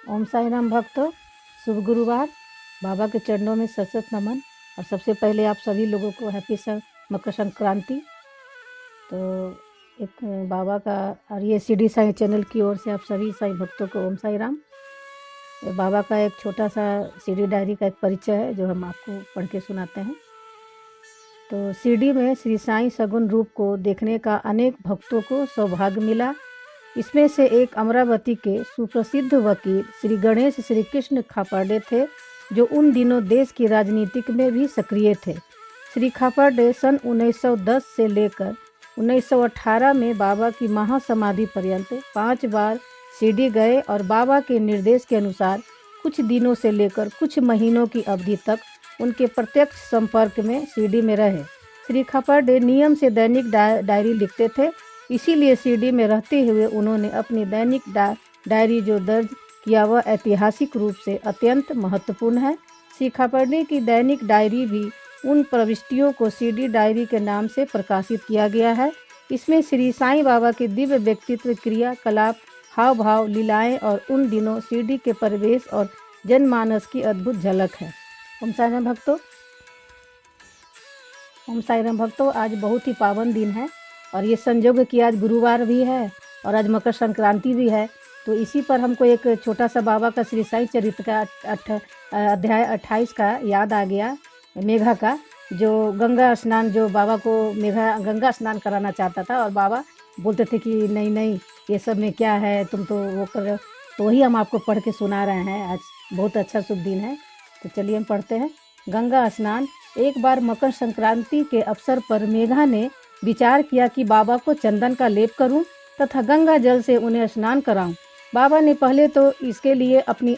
ओम साई राम भक्तों, शुभ गुरुवार। बाबा के चरणों में सशत नमन। और सबसे पहले आप सभी लोगों को हैप्पी मकर संक्रांति। तो एक बाबा का और ये सीडी साई चैनल की ओर से आप सभी साई भक्तों को ओम साई राम। बाबा का एक छोटा सा सीडी डायरी का एक परिचय है जो हम आपको पढ़ के सुनाते हैं। तो सीडी में श्री साई सगुण रूप को देखने का अनेक भक्तों को सौभाग्य मिला। इसमें से एक अमरावती के सुप्रसिद्ध वकील श्री गणेश श्री कृष्ण खापर्डे थे, जो उन दिनों देश की राजनीतिक में भी सक्रिय थे। श्री खापर्डे सन 1910 से लेकर 1918 में बाबा की महासमाधि पर्यंत 5 बार शिरडी गए और बाबा के निर्देश के अनुसार कुछ दिनों से लेकर कुछ महीनों की अवधि तक उनके प्रत्यक्ष संपर्क में शिरडी में रहे। श्री खापर्डे नियम से दैनिक डायरी लिखते थे, इसीलिए शिरडी में रहते हुए उन्होंने अपनी दैनिक डायरी जो दर्ज किया वह ऐतिहासिक रूप से अत्यंत महत्वपूर्ण है। श्री खापर्डे की दैनिक डायरी भी उन प्रविष्टियों को शिरडी डायरी के नाम से प्रकाशित किया गया है। इसमें श्री साईं बाबा के दिव्य व्यक्तित्व, क्रियाकलाप, हाव भाव, लीलाएं और उन दिनों शिरडी के परिवेश और जनमानस की अद्भुत झलक है। ओम साई राम भक्तों, ओम साई राम भक्तों, आज बहुत ही पावन दिन है और ये संयोग कि आज गुरुवार भी है और आज मकर संक्रांति भी है। तो इसी पर हमको एक छोटा सा बाबा का श्री साई चरित्र का अध्याय 28 का याद आ गया, मेघा का, जो गंगा स्नान, जो बाबा को मेघा गंगा स्नान कराना चाहता था और बाबा बोलते थे कि नहीं नहीं ये सब में क्या है, तुम तो वो कर रहे हो। तो वही हम आपको पढ़ के सुना रहे हैं। आज बहुत अच्छा शुभ दिन है, तो चलिए हम पढ़ते हैं। गंगा स्नान। एक बार मकर संक्रांति के अवसर पर मेघा ने विचार किया कि बाबा को चंदन का लेप करूं तथा गंगा जल से उन्हें स्नान कराऊं। बाबा ने पहले तो इसके लिए अपनी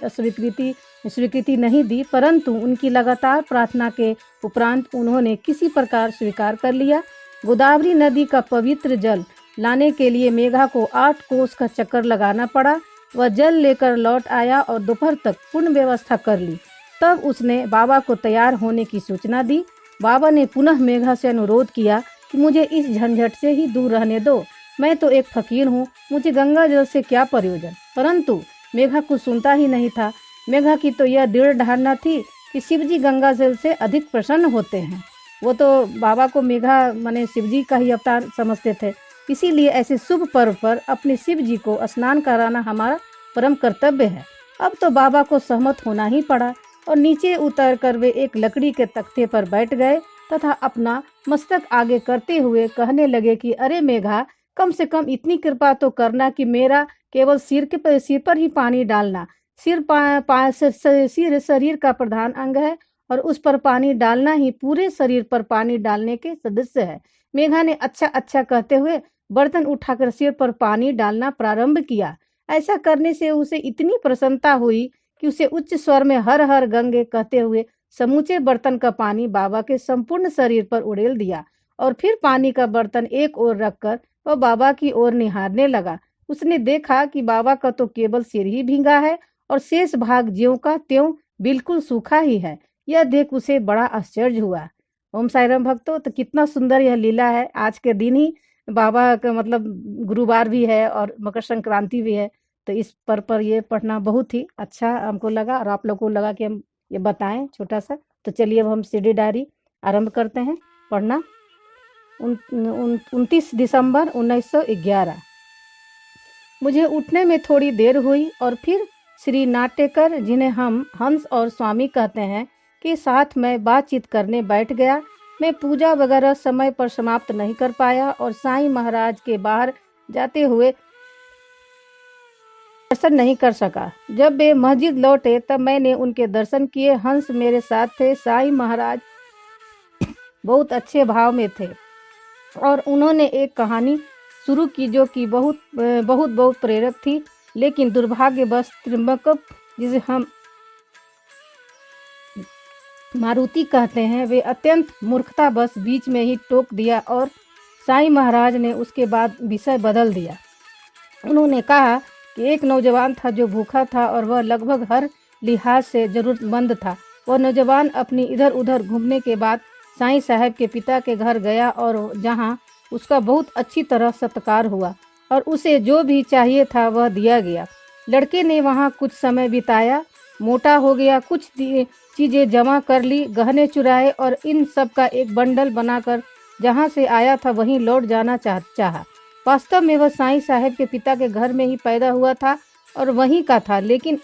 स्वीकृति नहीं दी, परंतु उनकी लगातार प्रार्थना के उपरांत उन्होंने किसी प्रकार स्वीकार कर लिया। गोदावरी नदी का पवित्र जल लाने के लिए मेघा को 8 कोस का चक्कर लगाना पड़ा। वह जल लेकर लौट आया और दोपहर तक पूर्ण व्यवस्था कर ली। तब उसने बाबा को तैयार होने की सूचना दी। बाबा ने पुनः मेघा से अनुरोध किया कि मुझे इस झंझट से ही दूर रहने दो, मैं तो एक फकीर हूँ, मुझे गंगा जल से क्या प्रयोजन। परंतु मेघा कुछ सुनता ही नहीं था। मेघा की तो यह दृढ़ धारणा थी कि शिवजी गंगा जल से अधिक प्रसन्न होते हैं। वो तो बाबा को मेघा माने शिवजी का ही अवतार समझते थे, इसीलिए ऐसे शुभ पर्व पर अपने शिवजी को स्नान कराना हमारा परम कर्तव्य है। अब तो बाबा को सहमत होना ही पड़ा और नीचे उतर कर वे एक लकड़ी के तख्ते पर बैठ गए तथा अपना मस्तक आगे करते हुए कहने लगे कि अरे मेघा, कम से कम इतनी कृपा तो करना कि मेरा केवल सिर पर ही पानी डालना। सिर शरीर का प्रधान अंग है और उस पर पानी डालना ही पूरे शरीर पर पानी डालने के सदृश है। मेघा ने अच्छा अच्छा कहते हुए बर्तन उठाकर सिर पर पानी डालना प्रारंभ किया। ऐसा करने से उसे इतनी प्रसन्नता हुई कि उसे उच्च स्वर में हर हर गंगे कहते हुए समूचे बर्तन का पानी बाबा के संपूर्ण शरीर पर उड़ेल दिया और फिर पानी का बर्तन एक ओर रखकर वह बाबा की ओर निहारने लगा। उसने देखा कि बाबा का तो केवल सिर ही भींगा है और शेष भाग ज्यों का त्यों बिल्कुल सूखा ही है। यह देख उसे बड़ा आश्चर्य हुआ। ओम साई राम भक्तों, तो कितना सुंदर यह लीला है। आज के दिन ही बाबा का मतलब गुरुवार भी है और मकर संक्रांति भी है, तो इस पर ये पढ़ना बहुत ही अच्छा हमको लगा और आप लोग को लगा कि हम ये बताएं छोटा सा। तो चलिए अब हम सीडी डायरी आरंभ करते हैं पढ़ना। 29 दिसंबर 1911। मुझे उठने में थोड़ी देर हुई और फिर श्री नाटेकर, जिन्हें हम हंस और स्वामी कहते हैं, के साथ मैं बातचीत करने बैठ गया। मैं पूजा वगैरह समय पर समाप्त नहीं कर पाया और साईं महाराज के बाहर जाते हुए दर्शन नहीं कर सका। जब वे मस्जिद लौटे तब मैंने उनके दर्शन किए। हंस मेरे साथ थे। साईं महाराज बहुत अच्छे भाव में थे और उन्होंने एक कहानी शुरू की जो कि बहुत प्रेरक थी, लेकिन दुर्भाग्यवश त्रिम्बकप, जिसे हम मारुति कहते हैं, वे अत्यंत मूर्खतावश बीच में ही टोक दिया और साईं महाराज ने उसके बाद विषय बदल दिया। उन्होंने कहा कि एक नौजवान था जो भूखा था और वह लगभग हर लिहाज से जरूरतमंद था। वह नौजवान अपनी इधर उधर घूमने के बाद साईं साहब के पिता के घर गया और जहां उसका बहुत अच्छी तरह सत्कार हुआ और उसे जो भी चाहिए था वह दिया गया। लड़के ने वहाँ कुछ समय बिताया, मोटा हो गया, कुछ चीज़ें जमा कर ली, गहने चुराए और इन सब का एक बंडल बनाकर जहाँ से आया था वहीं लौट जाना चाहा। वास्तव में वह साईं साहब के पिता के घर में ही पैदा हुआ था और वहीं का था, लेकिन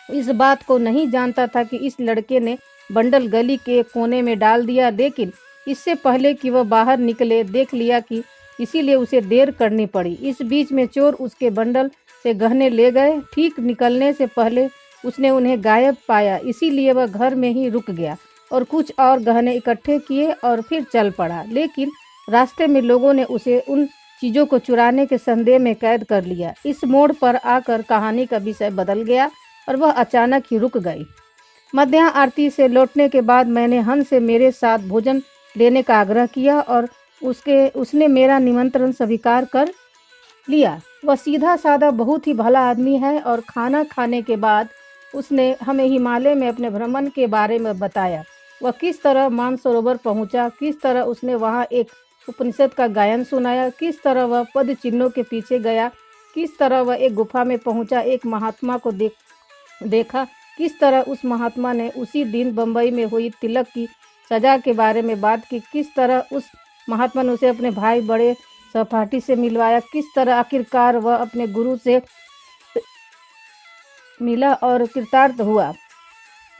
इस बात को नहीं जानता था कि इस लड़के ने बंडल गली के कोने में डाल दिया। लेकिन इससे पहले कि वह बाहर निकले देख लिया कि इसीलिए उसे देर करनी पड़ी। इस बीच में चोर उसके बंडल से गहने ले गए। ठीक निकलने से पहले उसने उन्हें गायब पाया, इसीलिए वह घर में ही रुक गया और कुछ और गहने इकट्ठे किए और फिर चल पड़ा। लेकिन रास्ते में लोगों ने उसे उन चीज़ों को चुराने के संदेह में कैद कर लिया। इस मोड़ पर आकर कहानी का विषय बदल गया और वह अचानक ही रुक गई। मध्याह्न आरती से लौटने के बाद मैंने हंस से मेरे साथ भोजन लेने का आग्रह किया और उसने मेरा निमंत्रण स्वीकार कर लिया। वह सीधा साधा बहुत ही भला आदमी है और खाना खाने के बाद उसने हमें हिमालय में अपने भ्रमण के बारे में बताया। वह किस तरह मानसरोवर पहुंचा, किस तरह उसने वहां एक उपनिषद का गायन सुनाया, किस तरह वह पद चिन्हों के पीछे गया, किस तरह वह एक गुफा में पहुंचा, एक महात्मा को देखा, किस तरह उस महात्मा ने उसी दिन बम्बई में हुई तिलक की सजा के बारे में बात की, किस तरह उस महात्मा ने उसे अपने भाई बड़े सहपाठी से मिलवाया, किस तरह आखिरकार वह अपने गुरु से मिला और कृतार्थ हुआ।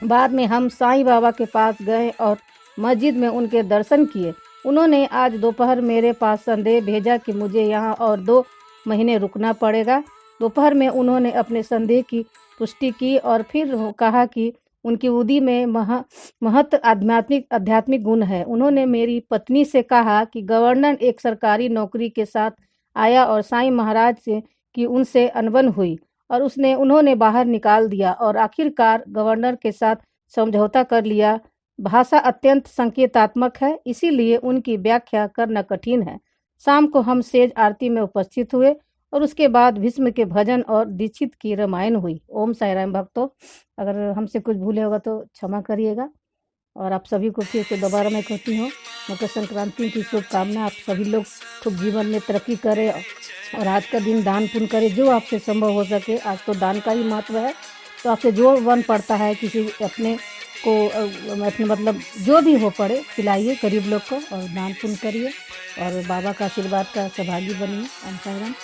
बाद में हम साईं बाबा के पास गए और मस्जिद में उनके दर्शन किए। उन्होंने आज दोपहर मेरे पास संदेश भेजा कि मुझे यहाँ और 2 महीने रुकना पड़ेगा। दोपहर में उन्होंने अपने संदेह की पुष्टि की और फिर कहा कि उनकी उदी में महत आध्यात्मिक गुण है। उन्होंने मेरी पत्नी से कहा कि गवर्नर एक सरकारी नौकरी के साथ आया और साईं महाराज से कि उनसे अनबन हुई और उन्होंने बाहर निकाल दिया और आखिरकार गवर्नर के साथ समझौता कर लिया। भाषा अत्यंत संकेतात्मक है, इसीलिए उनकी व्याख्या करना कठिन है। शाम को हम सेज आरती में उपस्थित हुए और उसके बाद भीष्म के भजन और दीक्षित की रामायण हुई। ओम साई राम भक्तों, अगर हमसे कुछ भूले होगा तो क्षमा करिएगा। और आप सभी को फिर से दोबारा मैं कहती हूँ मकर संक्रांति की शुभकामना। आप सभी लोग खूब जीवन में तरक्की करें और आज का दिन दान पुण्य करें जो आपसे संभव हो सके। आज तो दान का ही महत्व है, तो आपसे जो वन पड़ता है किसी अपने को मतलब जो भी हो पड़े खिलाइए गरीब लोग को और दान पुण्य करिए और बाबा का आशीर्वाद का सौभागी बनिए। ओम साई राम।